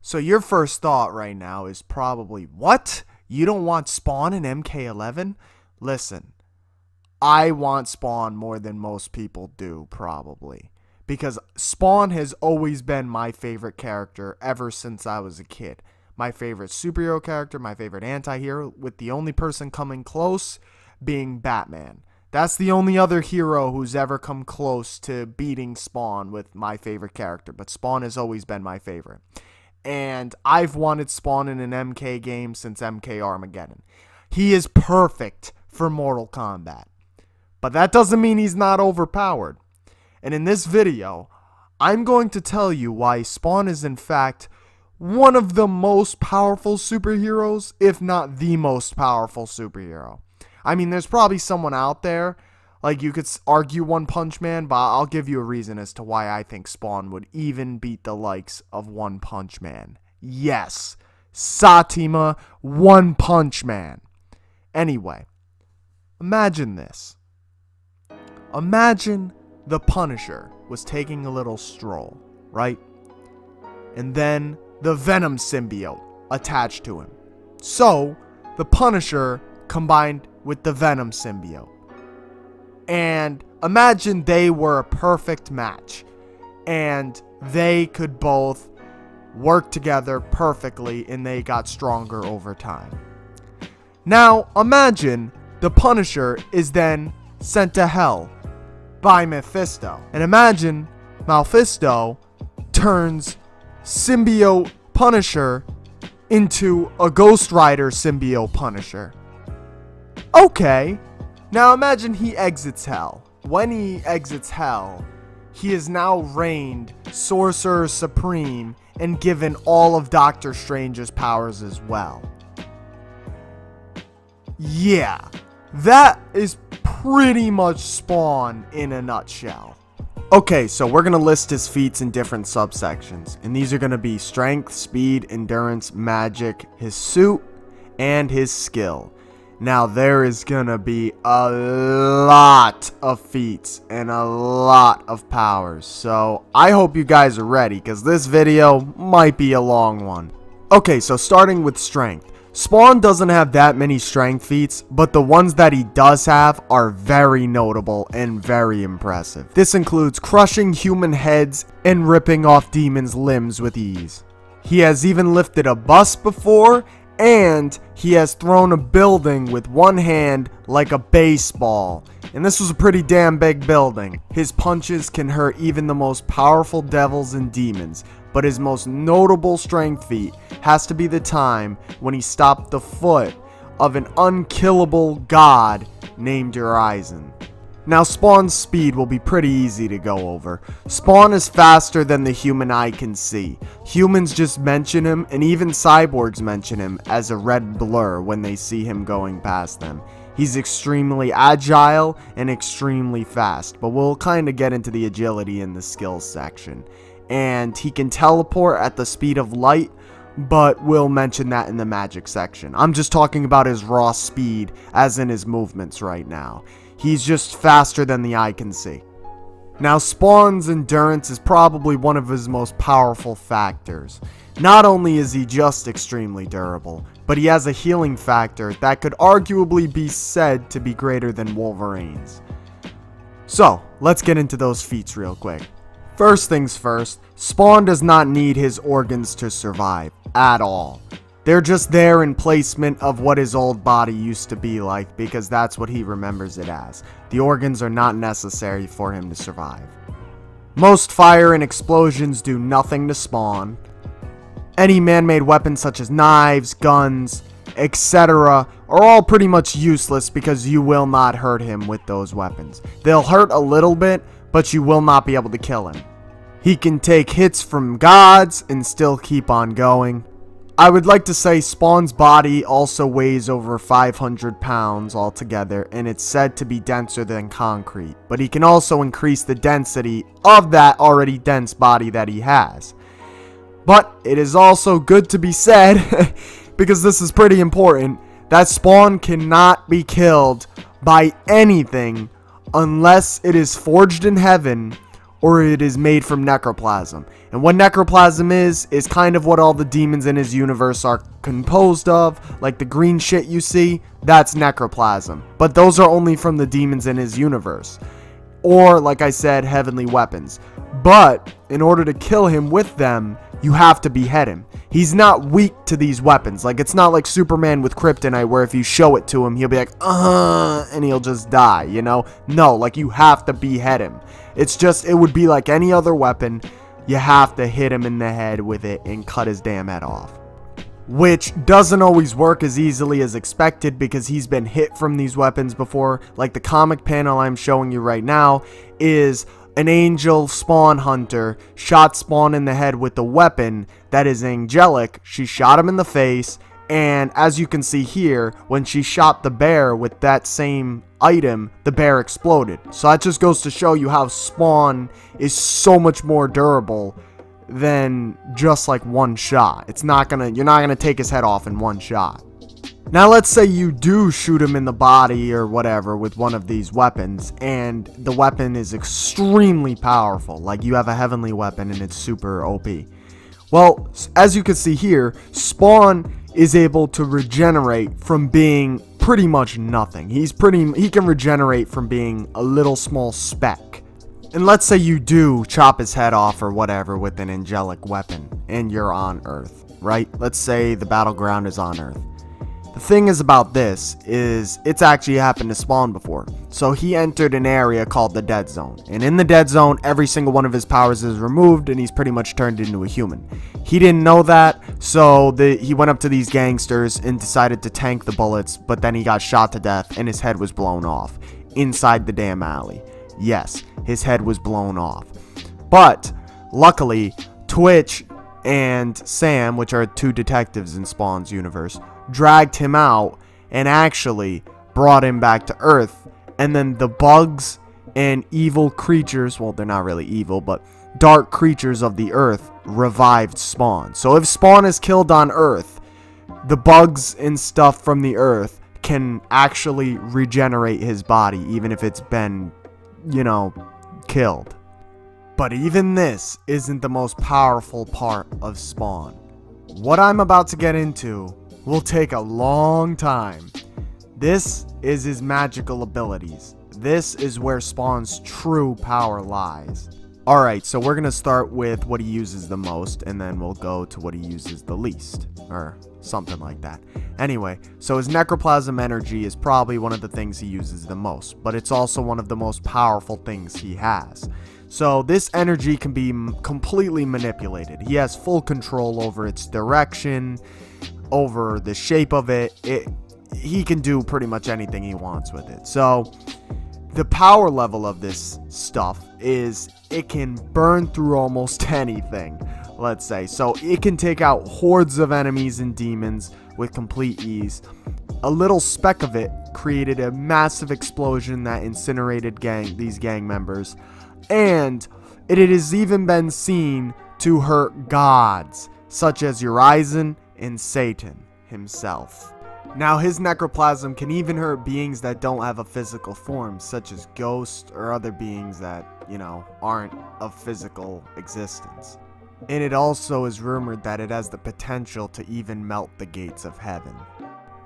So your first thought right now is probably, what? You don't want Spawn in MK11? Listen, I want Spawn more than most people do, probably. Because Spawn has always been my favorite character ever since I was a kid. My favorite superhero character, my favorite anti-hero, with the only person coming close being Batman. That's the only other hero who's ever come close to beating Spawn with my favorite character. But Spawn has always been my favorite. And I've wanted Spawn in an MK game since MK Armageddon. He is perfect for Mortal Kombat. But that doesn't mean he's not overpowered. And in this video, I'm going to tell you why Spawn is in fact one of the most powerful superheroes, if not the most powerful superhero. I mean, there's probably someone out there, like you could argue One Punch Man, but I'll give you a reason as to why I think Spawn would even beat the likes of One Punch Man. Yes, Satima One Punch Man. Anyway, imagine this. Imagine the Punisher was taking a little stroll, right? And then the Venom symbiote attached to him. So, the Punisher combined with the Venom symbiote. And imagine they were a perfect match. And they could both work together perfectly and they got stronger over time. Now, imagine the Punisher is then sent to hell by Mephisto. And imagine Mephisto turns symbiote Punisher into a Ghost Rider symbiote Punisher. Okay, now imagine he exits hell. When he exits hell, he is now reigned Sorcerer Supreme and given all of Doctor Strange's powers as well. Yeah, that is pretty much Spawn in a nutshell. Okay, so we're going to list his feats in different subsections. And these are going to be strength, speed, endurance, magic, his suit, and his skill. Now, there is going to be a lot of feats and a lot of powers. So, I hope you guys are ready, because this video might be a long one. Okay, so starting with strength. Spawn doesn't have that many strength feats, but the ones that he does have are very notable and very impressive. This includes crushing human heads and ripping off demons' limbs with ease. He has even lifted a bus before, and he has thrown a building with one hand like a baseball. And this was a pretty damn big building. His punches can hurt even the most powerful devils and demons. But his most notable strength feat has to be the time when he stopped the foot of an unkillable god named Horizon. Now, Spawn's speed will be pretty easy to go over. Spawn is faster than the human eye can see. Humans just mention him, and even cyborgs mention him as a red blur when they see him going past them. He's extremely agile and extremely fast, but we'll kind of get into the agility in the skills section. And he can teleport at the speed of light, but we'll mention that in the magic section. I'm just talking about his raw speed, as in his movements right now. He's just faster than the eye can see. Now, Spawn's endurance is probably one of his most powerful factors. Not only is he just extremely durable, but he has a healing factor that could arguably be said to be greater than Wolverine's. So, let's get into those feats real quick. First things first, Spawn does not need his organs to survive, at all. They're just there in placement of what his old body used to be like, because that's what he remembers it as. The organs are not necessary for him to survive. Most fire and explosions do nothing to Spawn. Any man-made weapons such as knives, guns, etc. are all pretty much useless because you will not hurt him with those weapons. They'll hurt a little bit, but you will not be able to kill him. He can take hits from gods and still keep on going. I would like to say Spawn's body also weighs over 500 pounds altogether, and it's said to be denser than concrete, but he can also increase the density of that already dense body that he has. But it is also good to be said, because this is pretty important, that Spawn cannot be killed by anything unless it is forged in heaven or it is made from necroplasm. And what necroplasm is kind of what all the demons in his universe are composed of. Like the green shit you see, that's necroplasm. But those are only from the demons in his universe. Or, like I said, heavenly weapons. But in order to kill him with them, you have to behead him. He's not weak to these weapons. Like, it's not like Superman with kryptonite where if you show it to him, he'll be like, and he'll just die, you know? No, like, you have to behead him. It's just, it would be like any other weapon. You have to hit him in the head with it and cut his damn head off. Which doesn't always work as easily as expected because he's been hit from these weapons before. Like the comic panel I'm showing you right now is an angel spawn hunter shot Spawn in the head with a weapon that is angelic. She shot him in the face, and as you can see here, when she shot the bear with that same item, the bear exploded. So that just goes to show you how Spawn is so much more durable than just like one shot. You're not gonna take his head off in one shot. Now let's say you do shoot him in the body or whatever with one of these weapons, and the weapon is extremely powerful. Like you have a heavenly weapon and it's super OP. Well, as you can see here, Spawn is able to regenerate from being pretty much nothing. He can regenerate from being a little small speck. And let's say you do chop his head off or whatever with an angelic weapon and you're on Earth, right? Let's say the battleground is on Earth. The thing is about this is it's actually happened to Spawn before. So he entered an area called the Dead Zone. And in the Dead Zone, every single one of his powers is removed and he's pretty much turned into a human. He didn't know that, so he went up to these gangsters and decided to tank the bullets, but then he got shot to death and his head was blown off inside the damn alley. Yes, his head was blown off. But luckily, Twitch and Sam, which are two detectives in Spawn's universe, dragged him out and actually brought him back to Earth. And then the bugs and evil creatures, well, they're not really evil, but dark creatures of the Earth revived Spawn. So if Spawn is killed on Earth, the bugs and stuff from the Earth can actually regenerate his body, even if it's been, you know, killed. But even this isn't the most powerful part of Spawn. What I'm about to get into will take a long time. This is his magical abilities. This is where Spawn's true power lies. Alright, so we're going to start with what he uses the most, and then we'll go to what he uses the least, or something like that. Anyway, so his necroplasm energy is probably one of the things he uses the most, but it's also one of the most powerful things he has. So this energy can be completely manipulated. He has full control over its direction, over the shape of it. He can do pretty much anything he wants with it. So the power level of this stuff is it can burn through almost anything, let's say. So it can take out hordes of enemies and demons with complete ease. A little speck of it created a massive explosion that incinerated these gang members. And it has even been seen to hurt gods, such as Urizen and Satan himself. Now, his necroplasm can even hurt beings that don't have a physical form, such as ghosts or other beings that, you know, aren't of physical existence. And it also is rumored that it has the potential to even melt the gates of heaven.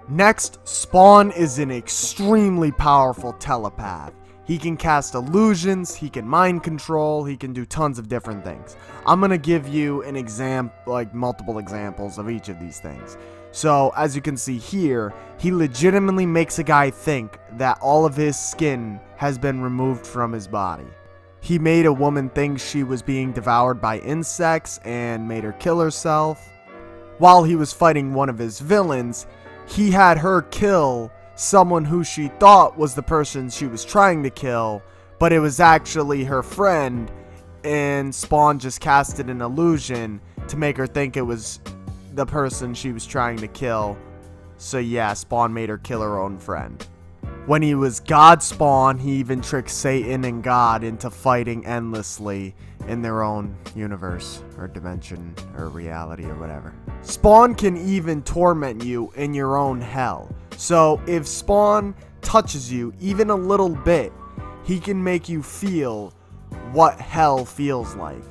Next, Spawn is an extremely powerful telepath. He can cast illusions, he can mind control, he can do tons of different things. I'm going to give you an example, like multiple examples of each of these things. So, as you can see here, he legitimately makes a guy think that all of his skin has been removed from his body. He made a woman think she was being devoured by insects and made her kill herself. While he was fighting one of his villains, he had her kill someone who she thought was the person she was trying to kill, but it was actually her friend, and Spawn just casted an illusion to make her think it was the person she was trying to kill. So yeah, Spawn made her kill her own friend. When he was God Spawn, he even tricked Satan and God into fighting endlessly in their own universe, or dimension, or reality, or whatever. Spawn can even torment you in your own hell. So if Spawn touches you even a little bit, he can make you feel what hell feels like.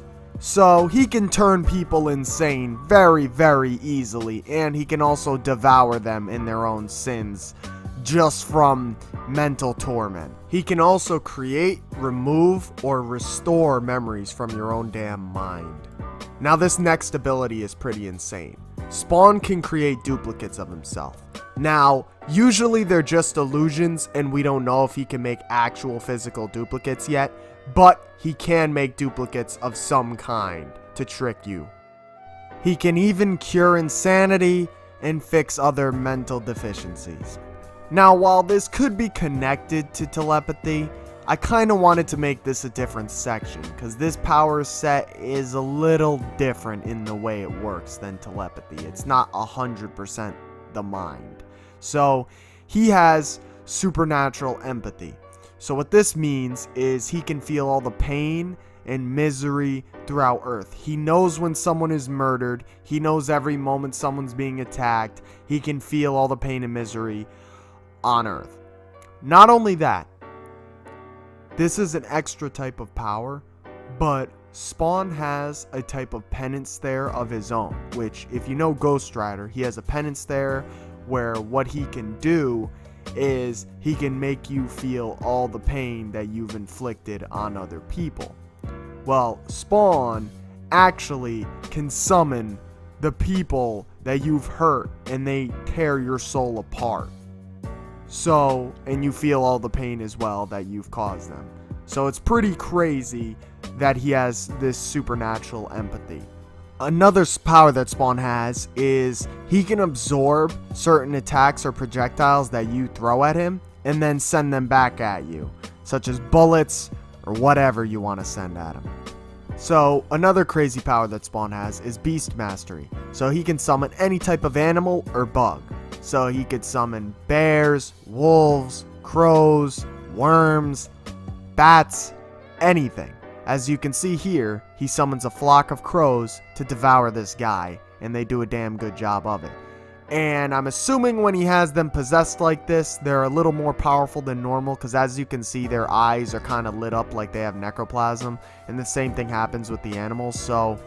So he can turn people insane very, very easily, and he can also devour them in their own sins just from mental torment. He can also create, remove, or restore memories from your own damn mind. Now this next ability is pretty insane. Spawn can create duplicates of himself. Now, usually they're just illusions and we don't know if he can make actual physical duplicates yet, but he can make duplicates of some kind to trick you. He can even cure insanity and fix other mental deficiencies. Now, while this could be connected to telepathy, I kind of wanted to make this a different section, because this power set is a little different in the way it works than telepathy. It's not 100% the mind. So, he has supernatural empathy. So what this means is he can feel all the pain and misery throughout Earth. He knows when someone is murdered. He knows every moment someone's being attacked. He can feel all the pain and misery on Earth. Not only that, this is an extra type of power, but Spawn has a type of penance there of his own, which if you know Ghost Rider, he has a penance there where what he can do is he can make you feel all the pain that you've inflicted on other people. Well, Spawn actually can summon the people that you've hurt and they tear your soul apart. So, and you feel all the pain as well that you've caused them. So it's pretty crazy that he has this supernatural empathy. Another power that Spawn has is he can absorb certain attacks or projectiles that you throw at him and then send them back at you, such as bullets or whatever you want to send at him. So another crazy power that Spawn has is Beast Mastery. So he can summon any type of animal or bug. So he could summon bears, wolves, crows, worms, bats, anything. As you can see here, he summons a flock of crows to devour this guy, and they do a damn good job of it. And I'm assuming when he has them possessed like this, they're a little more powerful than normal, because as you can see, their eyes are kind of lit up like they have necroplasm, and the same thing happens with the animals, so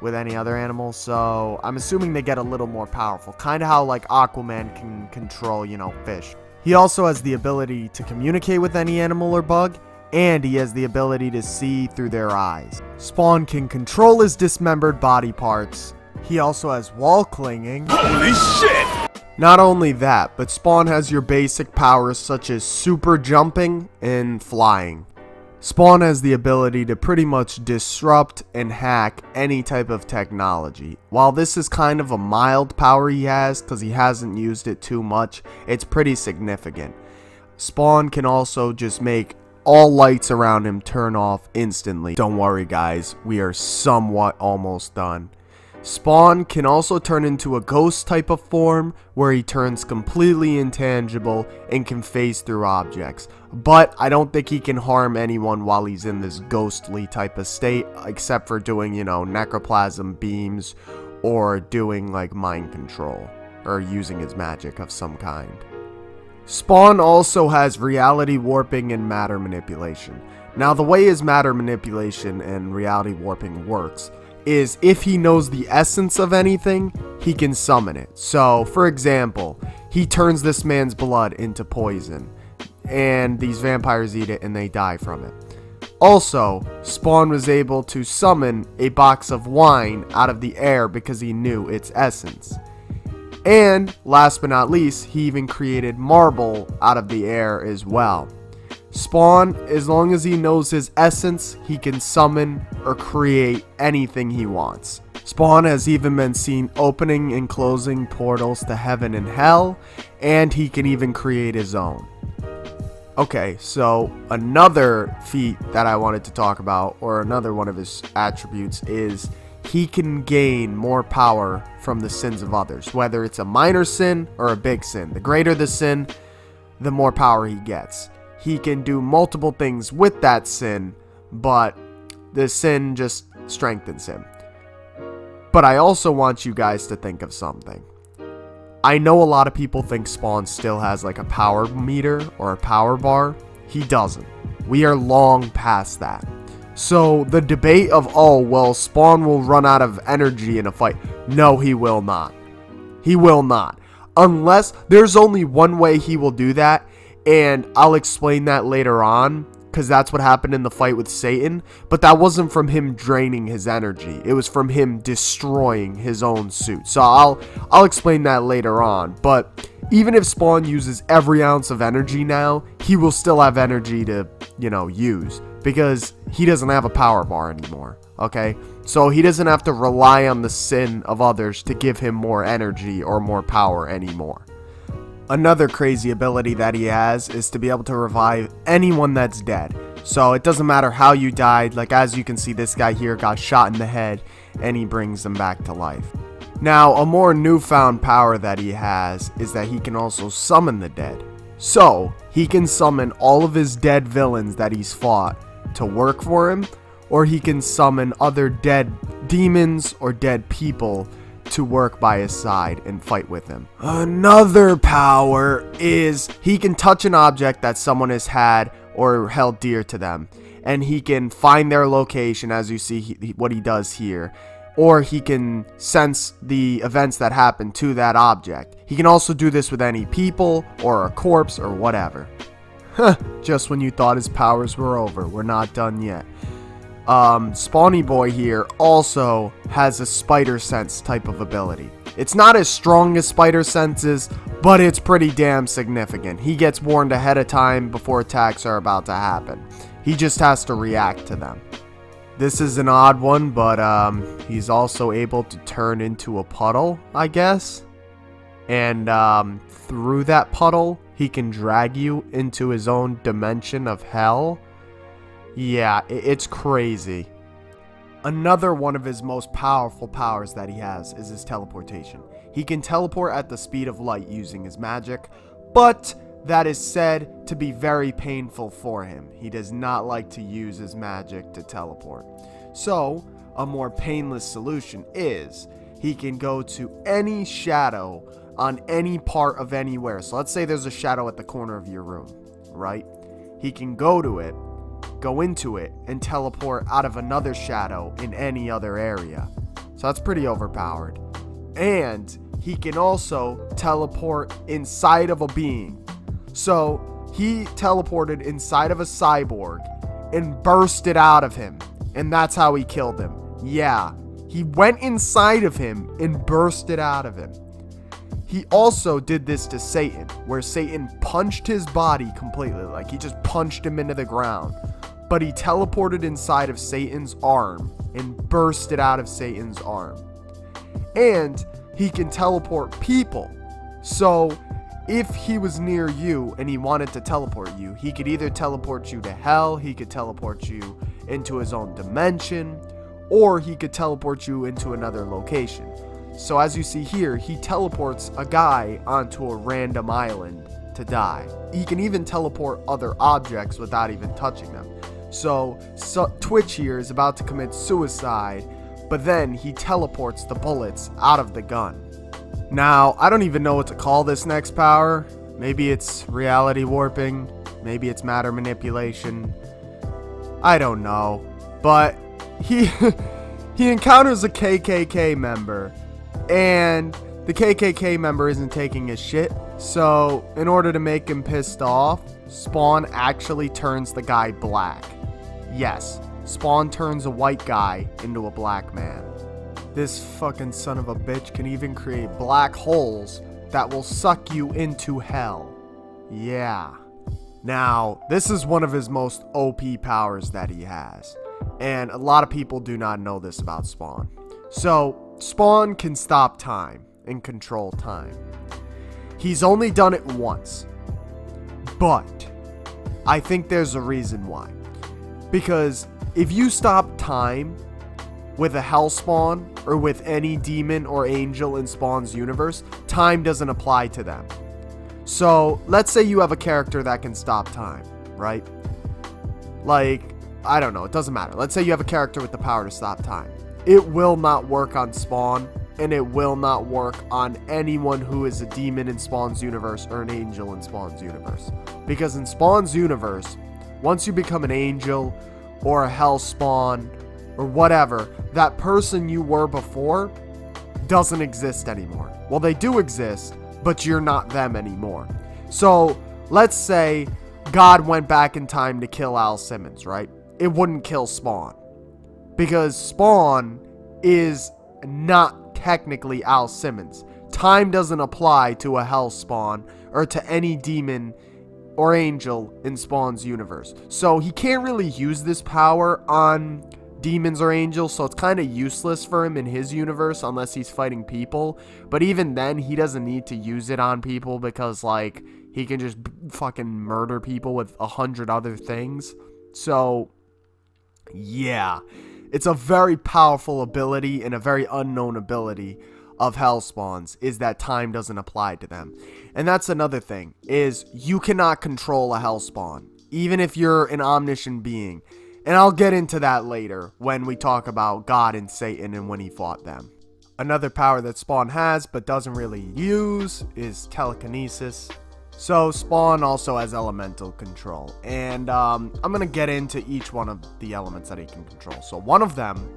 with any other animals, so I'm assuming they get a little more powerful, kind of how like Aquaman can control, you know, fish. He also has the ability to communicate with any animal or bug, and he has the ability to see through their eyes. Spawn can control his dismembered body parts. He also has wall clinging. Holy shit! Not only that, but Spawn has your basic powers such as super jumping and flying. Spawn has the ability to pretty much disrupt and hack any type of technology. While this is kind of a mild power he has because he hasn't used it too much, it's pretty significant. Spawn can also just make all lights around him turn off instantly. Don't worry guys, we are somewhat almost done. Spawn can also turn into a ghost type of form where he turns completely intangible and can phase through objects. But I don't think he can harm anyone while he's in this ghostly type of state, except for doing, you know, necroplasm beams or doing like mind control or using his magic of some kind. Spawn also has reality warping and matter manipulation. Now the way his matter manipulation and reality warping works is if he knows the essence of anything, he can summon it. So for example, he turns this man's blood into poison and these vampires eat it and they die from it. Also, Spawn was able to summon a box of wine out of the air because he knew its essence. And last but not least, he even created marble out of the air as well. Spawn, as long as he knows his essence, he can summon or create anything he wants. Spawn has even been seen opening and closing portals to heaven and hell, and he can even create his own. Okay, so another feat that I wanted to talk about, or another one of his attributes, is he can gain more power from the sins of others, whether it's a minor sin or a big sin. The greater the sin, the more power he gets. He can do multiple things with that sin, but the sin just strengthens him. But I also want you guys to think of something. I know a lot of people think Spawn still has like a power meter or a power bar. He doesn't. We are long past that. So the debate of, oh, well, Spawn will run out of energy in a fight. No, he will not. He will not. Unless there's only one way he will do that. And I'll explain that later on, because that's what happened in the fight with Satan. But that wasn't from him draining his energy. It was from him destroying his own suit. So I'll explain that later on. But even if Spawn uses every ounce of energy now, he will still have energy to, use. Because he doesn't have a power bar anymore, okay? So he doesn't have to rely on the sin of others to give him more energy or more power anymore. Another crazy ability that he has is to be able to revive anyone that's dead. So it doesn't matter how you died, like as you can see, this guy here got shot in the head and he brings them back to life. Now, a more newfound power that he has is that he can also summon the dead. So he can summon all of his dead villains that he's fought to work for him, or he can summon other dead demons or dead people to work by his side and fight with him. Another power is he can touch an object that someone has had or held dear to them, and he can find their location, as you see what he does here, or he can sense the events that happen to that object. He can also do this with any people or a corpse or whatever. Just when you thought his powers were over, we're not done yet. Spawny Boy here also has a spider sense type of ability. It's not as strong as spider senses, but it's pretty damn significant. He gets warned ahead of time before attacks are about to happen. He just has to react to them. This is an odd one, but he's also able to turn into a puddle, I guess. And through that puddle, he can drag you into his own dimension of hell. Yeah, it's crazy. Another one of his most powerful powers that he has is his teleportation. He can teleport at the speed of light using his magic, but that is said to be very painful for him. He does not like to use his magic to teleport. So, a more painless solution is he can go to any shadow on any part of anywhere. So let's say there's a shadow at the corner of your room, right? He can go to it, go into it, and teleport out of another shadow in any other area. So that's pretty overpowered. And he can also teleport inside of a being. So he teleported inside of a cyborg and bursted out of him, and that's how he killed him. Yeah, he went inside of him and bursted out of him. He also did this to Satan, where Satan punched his body completely, like he just punched him into the ground. But he teleported inside of Satan's arm and bursted out of Satan's arm. And he can teleport people. So if he was near you and he wanted to teleport you, he could either teleport you to hell, he could teleport you into his own dimension, or he could teleport you into another location. So as you see here, he teleports a guy onto a random island to die. He can even teleport other objects without even touching them. So Twitch here is about to commit suicide, but then he teleports the bullets out of the gun. Now, I don't even know what to call this next power. Maybe it's reality warping, maybe it's matter manipulation. I don't know. But he encounters a KKK member, and the KKK member isn't taking his shit. So in order to make him pissed off, Spawn actually turns the guy black. Yes, Spawn turns a white guy into a black man. This fucking son of a bitch can even create black holes that will suck you into hell. Yeah. Now, this is one of his most OP powers that he has, and a lot of people do not know this about Spawn. So, Spawn can stop time and control time. He's only done it once, but I think there's a reason why. Because if you stop time with a hell spawn or with any demon or angel in Spawn's universe, time doesn't apply to them. So let's say you have a character that can stop time, right? Like, I don't know, it doesn't matter. Let's say you have a character with the power to stop time. It will not work on Spawn, and it will not work on anyone who is a demon in Spawn's universe or an angel in Spawn's universe. Because in Spawn's universe, once you become an angel or a hell spawn or whatever, that person you were before doesn't exist anymore. Well, they do exist, but you're not them anymore. So let's say God went back in time to kill Al Simmons, right? It wouldn't kill Spawn, because Spawn is not technically Al Simmons. Time doesn't apply to a hell spawn or to any demon or angel in Spawn's universe. So he can't really use this power on demons or angels, so it's kind of useless for him in his universe unless he's fighting people. But even then, he doesn't need to use it on people, because like he can just fucking murder people with 100 other things. So yeah, it's a very powerful ability and a very unknown ability of hell spawns, is that time doesn't apply to them. And that's another thing, is you cannot control a hell spawn, even if you're an omniscient being. And I'll get into that later when we talk about God and Satan and when he fought them. Another power that Spawn has but doesn't really use is Telekinesis. So Spawn also has elemental control, and I'm going to get into each one of the elements that he can control. So one of them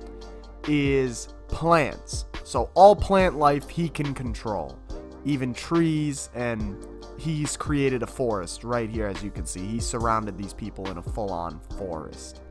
is plants. So all plant life he can control, even trees, and he's created a forest right here. As you can see, he surrounded these people in a full-on forest.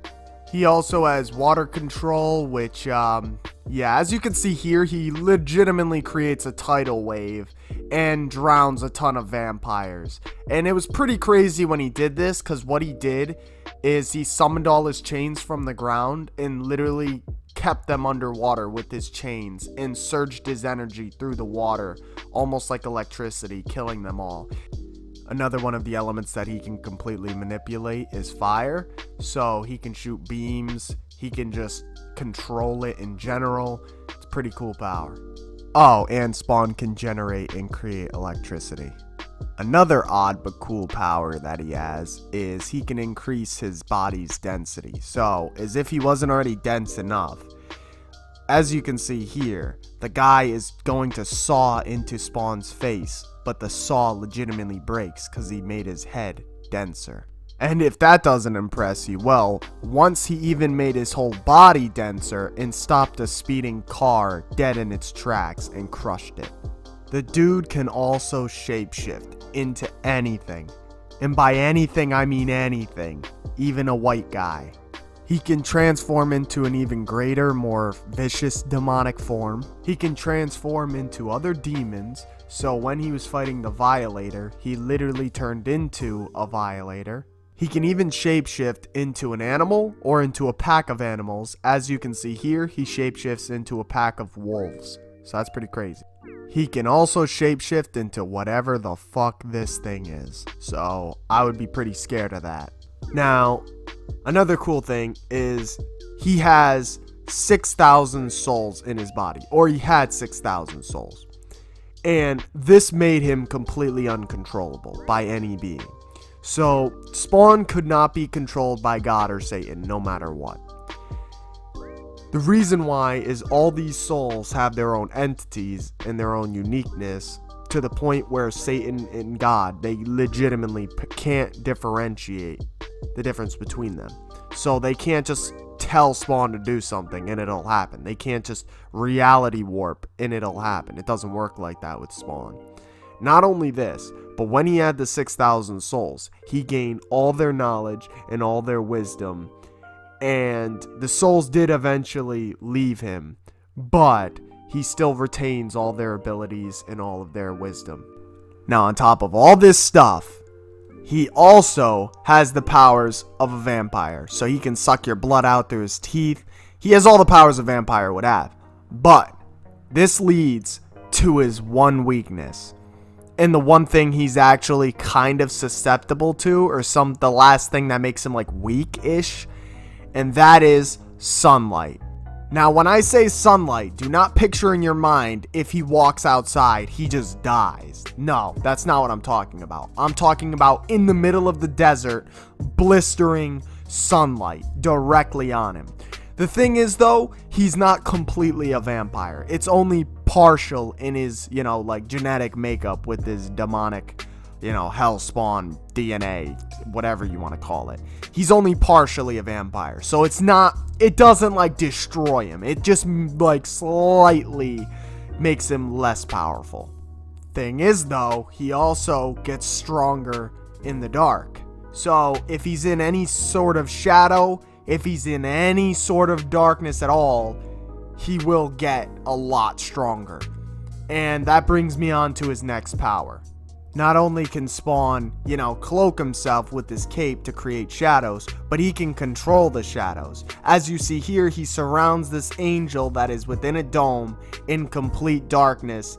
He also has water control, which, yeah, as you can see here, he legitimately creates a tidal wave and drowns a ton of vampires. And it was pretty crazy when he did this, because what he did is he summoned all his chains from the ground and literally kept them underwater with his chains and surged his energy through the water, almost like electricity, killing them all. Another one of the elements that he can completely manipulate is fire. So he can shoot beams, he can just control it in general. It's pretty cool power. Oh, and Spawn can generate and create electricity. Another odd but cool power that he has is he can increase his body's density. So, as if he wasn't already dense enough, as you can see here, the guy is going to saw into Spawn's face, but the saw legitimately breaks because he made his head denser. And if that doesn't impress you, well, once he even made his whole body denser and stopped a speeding car dead in its tracks and crushed it. The dude can also shapeshift into anything. And by anything, I mean anything. Even a white guy. He can transform into an even greater, more vicious demonic form. He can transform into other demons. So when he was fighting the Violator, he literally turned into a Violator. He can even shapeshift into an animal or into a pack of animals. As you can see here, he shapeshifts into a pack of wolves. So that's pretty crazy. He can also shapeshift into whatever the fuck this thing is. So I would be pretty scared of that. Now, another cool thing is he has 6,000 souls in his body. Or he had 6,000 souls. And this made him completely uncontrollable by any being. So, Spawn could not be controlled by God or Satan, no matter what. The reason why is all these souls have their own entities and their own uniqueness, to the point where Satan and God, they legitimately can't differentiate the difference between them. So they can't just tell Spawn to do something and it'll happen. They can't just reality warp and it'll happen. It doesn't work like that with Spawn. Not only this, but when he had the 6,000 souls, he gained all their knowledge and all their wisdom. And the souls did eventually leave him, but he still retains all their abilities and all of their wisdom. Now, on top of all this stuff, he also has the powers of a vampire. So he can suck your blood out through his teeth. He has all the powers a vampire would have. But this leads to his one weakness. And the one thing he's actually kind of susceptible to, or the last thing that makes him like weak-ish, and that is sunlight. Now, when I say sunlight, do not picture in your mind if he walks outside, he just dies. No, that's not what I'm talking about. I'm talking about in the middle of the desert, blistering sunlight directly on him. The thing is, though, he's not completely a vampire. It's only partial in his, like genetic makeup with his demonic you know, Hellspawn DNA, whatever you want to call it. He's only partially a vampire, so it doesn't like destroy him. It just like slightly makes him less powerful. Thing is though, he also gets stronger in the dark. So if he's in any sort of shadow, if he's in any sort of darkness at all, he will get a lot stronger. And that brings me on to his next power. Not only can Spawn, you know, cloak himself with his cape to create shadows, but he can control the shadows. As you see here, he surrounds this angel that is within a dome in complete darkness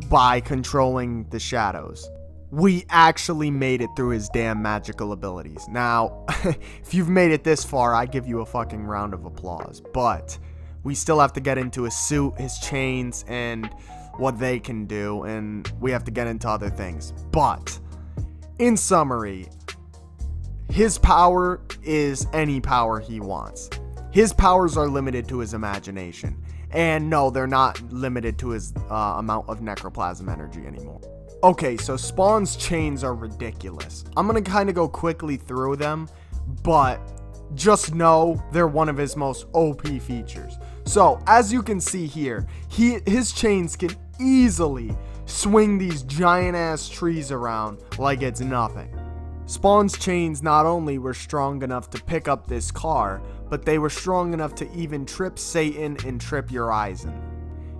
by controlling the shadows. We actually made it through his damn magical abilities. Now, if you've made it this far, I give you a fucking round of applause. But we still have to get into his suit, his chains, and what they can do, and we have to get into other things. But in summary, his power is any power he wants. His powers are limited to his imagination, and no, they're not limited to his amount of necroplasm energy anymore. Okay, so Spawn's chains are ridiculous. I'm gonna kind of go quickly through them, but just know they're one of his most OP features. So as you can see here, his chains can easily swing these giant ass trees around like it's nothing. Spawn's chains not only were strong enough to pick up this car, but they were strong enough to even trip Satan and trip Urizen.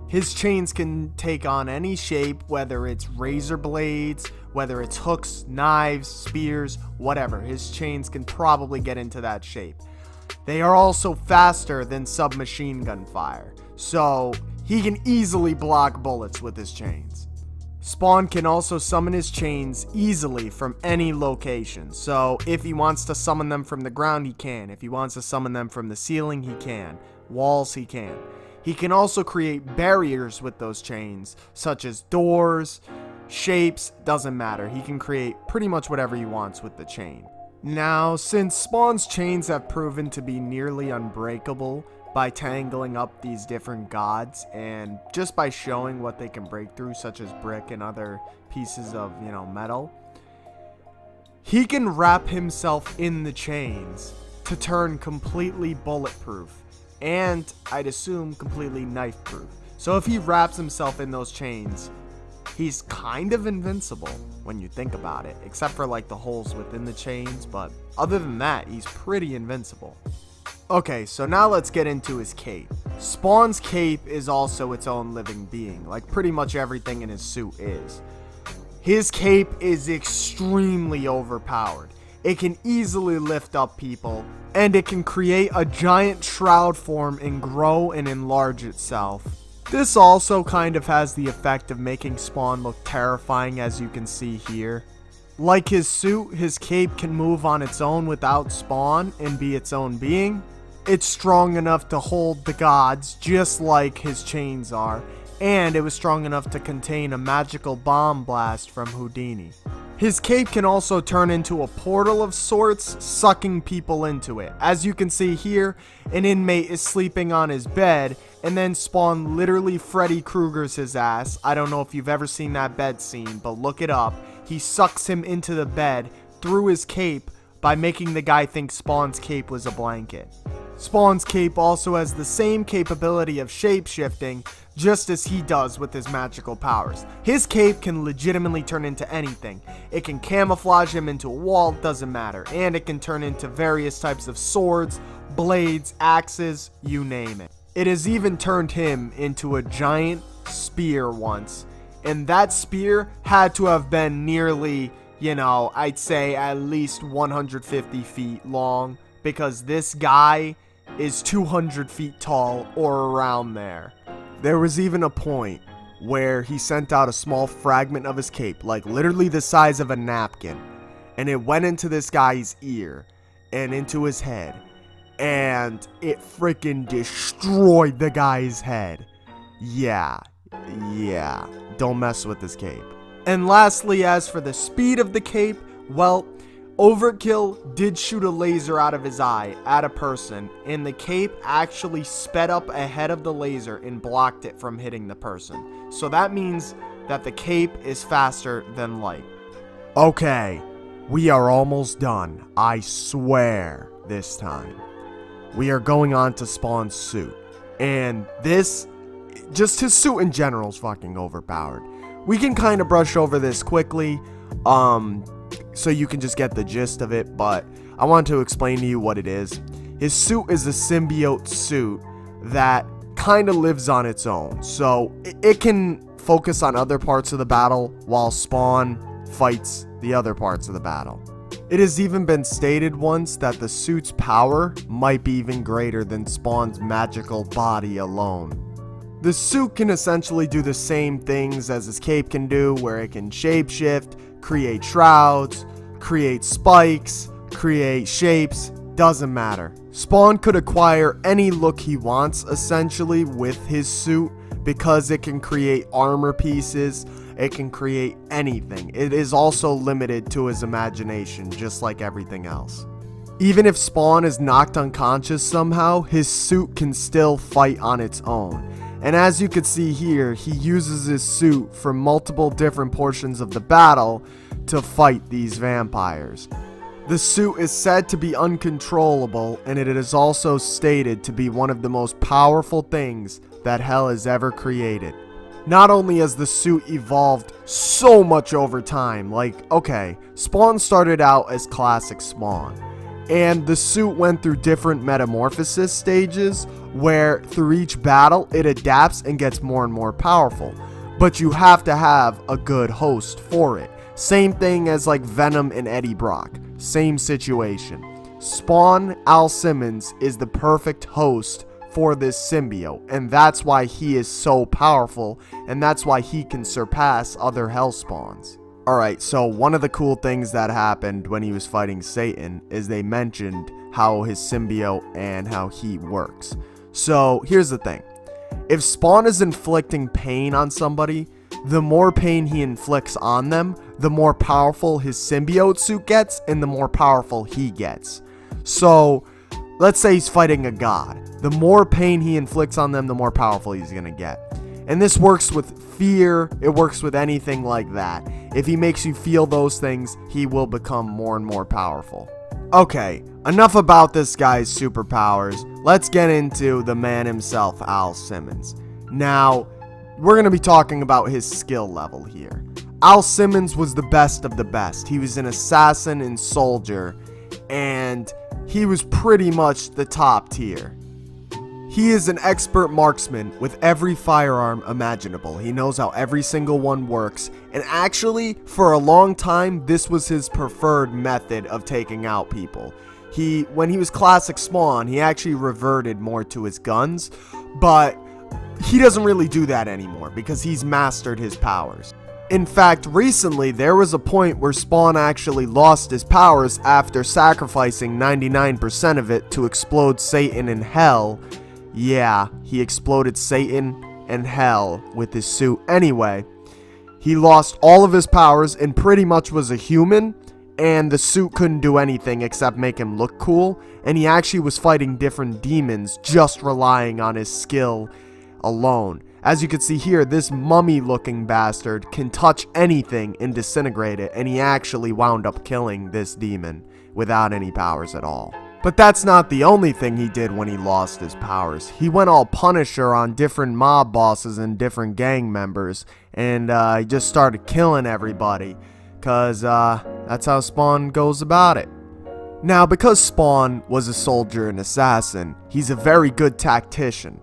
His chains can take on any shape, whether it's razor blades, whether it's hooks, knives, spears, whatever. His chains can probably get into that shape. They are also faster than submachine gun fire, so he can easily block bullets with his chains. Spawn can also summon his chains easily from any location, so if he wants to summon them from the ground, he can. If he wants to summon them from the ceiling, he can. Walls, he can. He can also create barriers with those chains, such as doors, shapes, doesn't matter. He can create pretty much whatever he wants with the chain. Now, since Spawn's chains have proven to be nearly unbreakable by tangling up these different gods and just by showing what they can break through, such as brick and other pieces of, you know, metal, he can wrap himself in the chains to turn completely bulletproof and, I'd assume, completely knife proof. So if he wraps himself in those chains, he's kind of invincible when you think about it, except for like the holes within the chains, but other than that, he's pretty invincible. Okay, so now let's get into his cape. Spawn's cape is also its own living being, like pretty much everything in his suit is. His cape is extremely overpowered. It can easily lift up people, and it can create a giant shroud form and grow and enlarge itself. This also kind of has the effect of making Spawn look terrifying, as you can see here. Like his suit, his cape can move on its own without Spawn and be its own being. It's strong enough to hold the gods, just like his chains are, and it was strong enough to contain a magical bomb blast from Houdini. His cape can also turn into a portal of sorts, sucking people into it. As you can see here, an inmate is sleeping on his bed, and then Spawn literally Freddy Krueger's his ass. I don't know if you've ever seen that bed scene, but look it up. He sucks him into the bed through his cape by making the guy think Spawn's cape was a blanket. Spawn's cape also has the same capability of shape-shifting, just as he does with his magical powers. His cape can legitimately turn into anything. It can camouflage him into a wall, doesn't matter, and it can turn into various types of swords, blades, axes, you name it. It has even turned him into a giant spear once, and that spear had to have been nearly, you know, I'd say at least 150 feet long, because this guy is 200 feet tall or around there. There was even a point where he sent out a small fragment of his cape, like literally the size of a napkin, and it went into this guy's ear and into his head, and it freaking destroyed the guy's head. Yeah, don't mess with this cape. And lastly, as for the speed of the cape, well, Overkill did shoot a laser out of his eye at a person, and the cape actually sped up ahead of the laser and blocked it from hitting the person. So that means that the cape is faster than light. Okay, we are almost done. I swear this time. We are going on to Spawn's suit. And this, just his suit in general is fucking overpowered. We can kind of brush over this quickly, so you can just get the gist of it, but I want to explain to you what it is. His suit is a symbiote suit that kind of lives on its own, so it can focus on other parts of the battle while Spawn fights the other parts of the battle. It has even been stated once that the suit's power might be even greater than Spawn's magical body alone. The suit can essentially do the same things as his cape can do, where it can shapeshift, create shrouds, create spikes, create shapes, doesn't matter. Spawn could acquire any look he wants essentially with his suit because it can create armor pieces, it can create anything. It is also limited to his imagination, just like everything else. Even if Spawn is knocked unconscious somehow, his suit can still fight on its own. And as you can see here, he uses his suit for multiple different portions of the battle to fight these vampires. The suit is said to be uncontrollable, and it is also stated to be one of the most powerful things that hell has ever created. Not only has the suit evolved so much over time, like, okay, Spawn started out as classic Spawn, and the suit went through different metamorphosis stages where through each battle it adapts and gets more and more powerful, but you have to have a good host for it. Same thing as like Venom and Eddie Brock, same situation. Spawn Al Simmons is the perfect host for this symbiote, and that's why he is so powerful, and that's why he can surpass other hell spawns. Alright, so one of the cool things that happened when he was fighting Satan is they mentioned how his symbiote and how he works. So here's the thing. If Spawn is inflicting pain on somebody, the more pain he inflicts on them, the more powerful his symbiote suit gets and the more powerful he gets. So let's say he's fighting a god. The more pain he inflicts on them, the more powerful he's gonna get. And this works with fear, it works with anything like that. If he makes you feel those things, he will become more and more powerful. Okay, enough about this guy's superpowers. Let's get into the man himself, Al Simmons. Now, we're going to be talking about his skill level here. Al Simmons was the best of the best. He was an assassin and soldier, and he was pretty much the top tier. He is an expert marksman with every firearm imaginable. He knows how every single one works, and actually, for a long time, this was his preferred method of taking out people. When he was classic Spawn, he actually reverted more to his guns, but he doesn't really do that anymore because he's mastered his powers. In fact, recently, there was a point where Spawn actually lost his powers after sacrificing 99% of it to explode Satan in hell. Yeah, he exploded Satan and hell with his suit. Anyway, he lost all of his powers and pretty much was a human, and the suit couldn't do anything except make him look cool, and he actually was fighting different demons just relying on his skill alone. As you can see here, this mummy looking bastard can touch anything and disintegrate it, and he actually wound up killing this demon without any powers at all. But that's not the only thing he did when he lost his powers. He went all Punisher on different mob bosses and different gang members, and he just started killing everybody, because that's how Spawn goes about it. Now, because Spawn was a soldier and assassin, he's a very good tactician.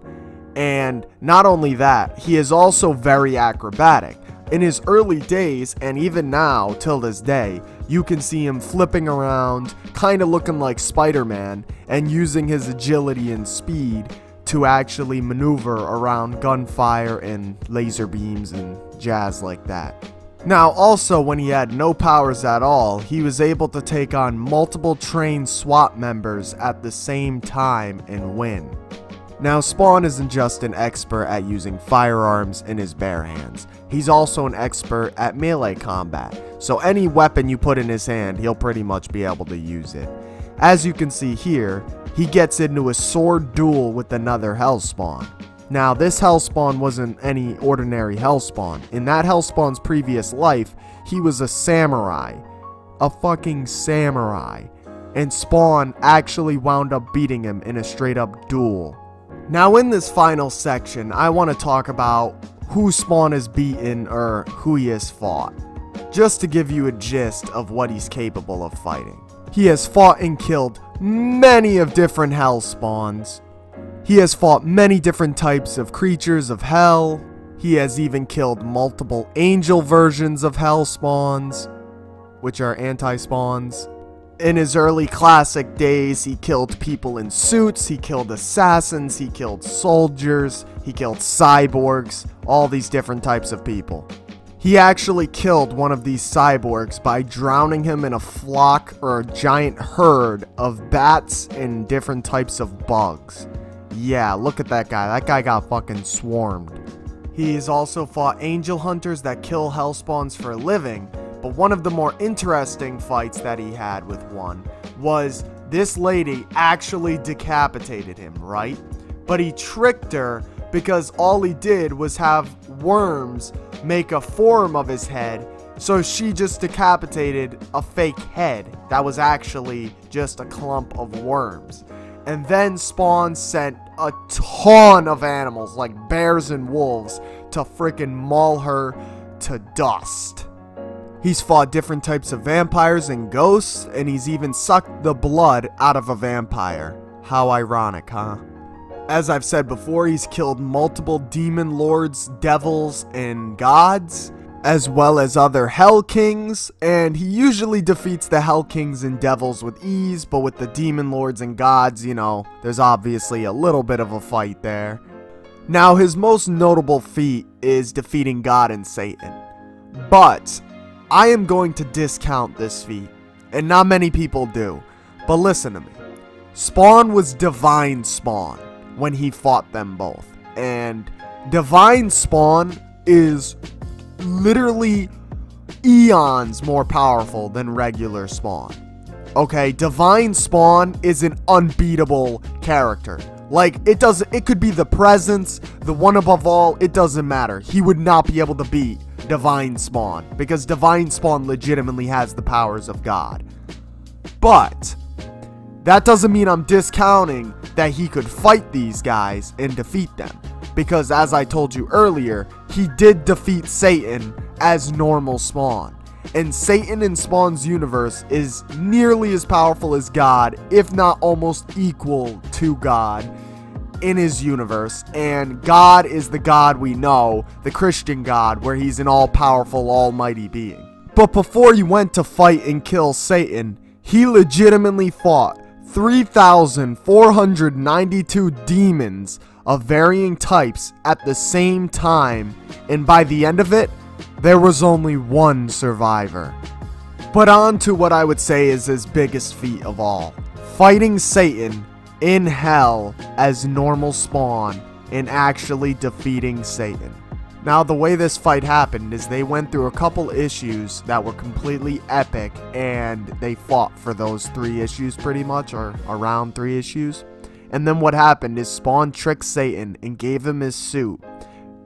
And not only that, he is also very acrobatic. In his early days, and even now, till this day, you can see him flipping around, kinda looking like Spider-Man, and using his agility and speed to actually maneuver around gunfire and laser beams and jazz like that. Now, also, when he had no powers at all, he was able to take on multiple trained SWAT members at the same time and win. Now, Spawn isn't just an expert at using firearms in his bare hands. He's also an expert at melee combat, so any weapon you put in his hand, he'll pretty much be able to use it. As you can see here, he gets into a sword duel with another Hellspawn. Now, this Hellspawn wasn't any ordinary Hellspawn. In that Hellspawn's previous life, he was a samurai. a fucking samurai, and Spawn actually wound up beating him in a straight up duel. Now in this final section, I want to talk about who Spawn has beaten or who he has fought, just to give you a gist of what he's capable of fighting. He has fought and killed many of different hell spawns. He has fought many different types of creatures of hell. He has even killed multiple angel versions of hell spawns, which are anti-spawns. In his early classic days, he killed people in suits, he killed assassins, he killed soldiers, he killed cyborgs, all these different types of people. He actually killed one of these cyborgs by drowning him in a flock or a giant herd of bats and different types of bugs. Yeah, look at that guy. That guy got fucking swarmed. He has also fought angel hunters that kill hell spawns for a living, but one of the more interesting fights that he had with one was this lady actually decapitated him, right? But he tricked her because all he did was have worms make a form of his head, so she just decapitated a fake head that was actually just a clump of worms. And then Spawn sent a ton of animals like bears and wolves to freaking maul her to dust. He's fought different types of vampires and ghosts, and he's even sucked the blood out of a vampire. How ironic, huh? As I've said before, he's killed multiple demon lords, devils, and gods, as well as other hell kings, and he usually defeats the hell kings and devils with ease, but with the demon lords and gods, you know, there's obviously a little bit of a fight there. Now, his most notable feat is defeating God and Satan, but I am going to discount this feat, and not many people do, but listen to me. Spawn was Divine Spawn when he fought them both, and Divine Spawn is literally eons more powerful than regular Spawn. Okay, Divine Spawn is an unbeatable character. Like, it could be the presence, the one above all, it doesn't matter. He would not be able to beat Divine Spawn, because Divine Spawn legitimately has the powers of God. But that doesn't mean I'm discounting that he could fight these guys and defeat them, because as I told you earlier, he did defeat Satan as normal Spawn, and Satan in Spawn's universe is nearly as powerful as God, if not almost equal to God in his universe. And God is the God we know, the Christian God, where he's an all-powerful, almighty being. But before he went to fight and kill Satan, he legitimately fought 3,492 demons of varying types at the same time, and by the end of it, there was only one survivor. But on to what I would say is his biggest feat of all: fighting Satan in hell as normal Spawn and actually defeating Satan. Now, the way this fight happened is they went through a couple issues that were completely epic, and they fought for those 3 issues pretty much, or around 3 issues. And then what happened is Spawn tricked Satan and gave him his suit,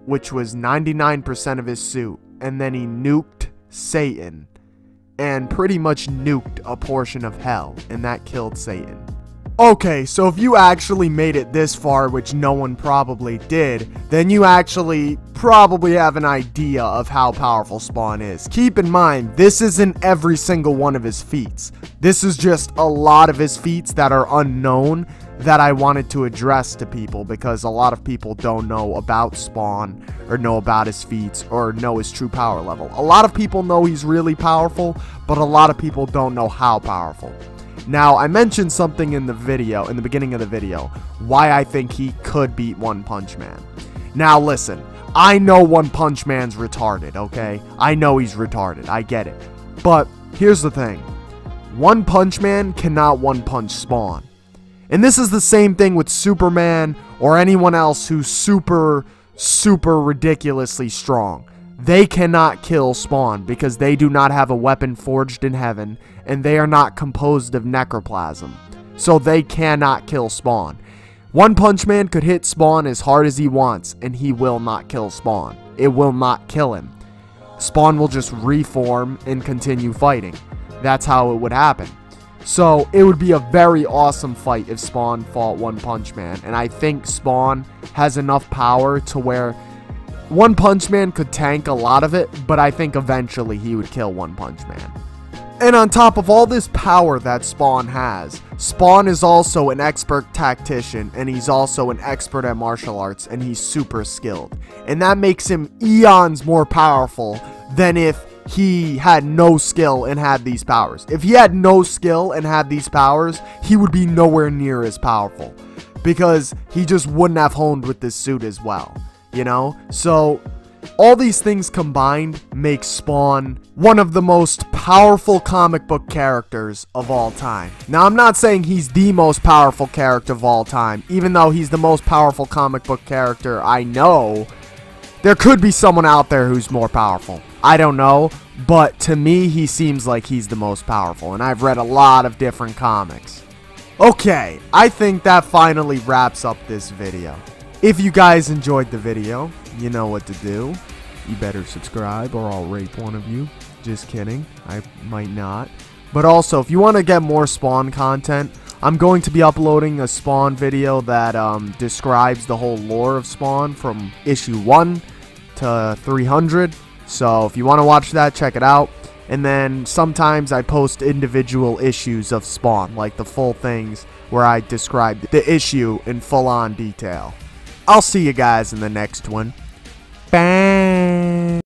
which was 99% of his suit, and then he nuked Satan and pretty much nuked a portion of hell, and that killed Satan. Okay, so if you actually made it this far, which no one probably did, then you actually probably have an idea of how powerful Spawn is. Keep in mind, this isn't every single one of his feats. This is just a lot of his feats that are unknown that I wanted to address to people, because a lot of people don't know about Spawn, or know about his feats, or know his true power level. A lot of people know he's really powerful, but a lot of people don't know how powerful. Now, I mentioned something in the beginning of the video, why I think he could beat One Punch Man. Now, listen, I know One Punch Man's retarded, okay? I know he's retarded, I get it. But here's the thing. One Punch Man cannot one punch Spawn. And this is the same thing with Superman or anyone else who's super ridiculously strong. They cannot kill Spawn because they do not have a weapon forged in heaven, and they are not composed of necroplasm. So they cannot kill Spawn. One Punch Man could hit Spawn as hard as he wants, and he will not kill Spawn. It will not kill him. Spawn will just reform and continue fighting. that's how it would happen. So it would be a very awesome fight if Spawn fought One Punch Man. And I think Spawn has enough power to where One Punch Man could tank a lot of it, but I think eventually he would kill One Punch Man. And on top of all this power that Spawn has, Spawn is also an expert tactician, and he's also an expert at martial arts, and he's super skilled. And that makes him eons more powerful than if he had no skill and had these powers. If he had no skill and had these powers, he would be nowhere near as powerful, because he just wouldn't have honed with this suit as well, you know? So all these things combined make Spawn one of the most powerful comic book characters of all time. Now, I'm not saying he's the most powerful character of all time, even though he's the most powerful comic book character I know. There could be someone out there who's more powerful. I don't know, but to me, he seems like he's the most powerful, and I've read a lot of different comics. Okay, I think that finally wraps up this video. If you guys enjoyed the video, you know what to do. You better subscribe or I'll rape one of you. Just kidding, I might not. But also, if you want to get more Spawn content, I'm going to be uploading a Spawn video that describes the whole lore of Spawn from issue 1 to 300. So if you want to watch that, check it out. And then sometimes I post individual issues of Spawn, like the full things where I describe the issue in full-on detail. I'll see you guys in the next one. Bang!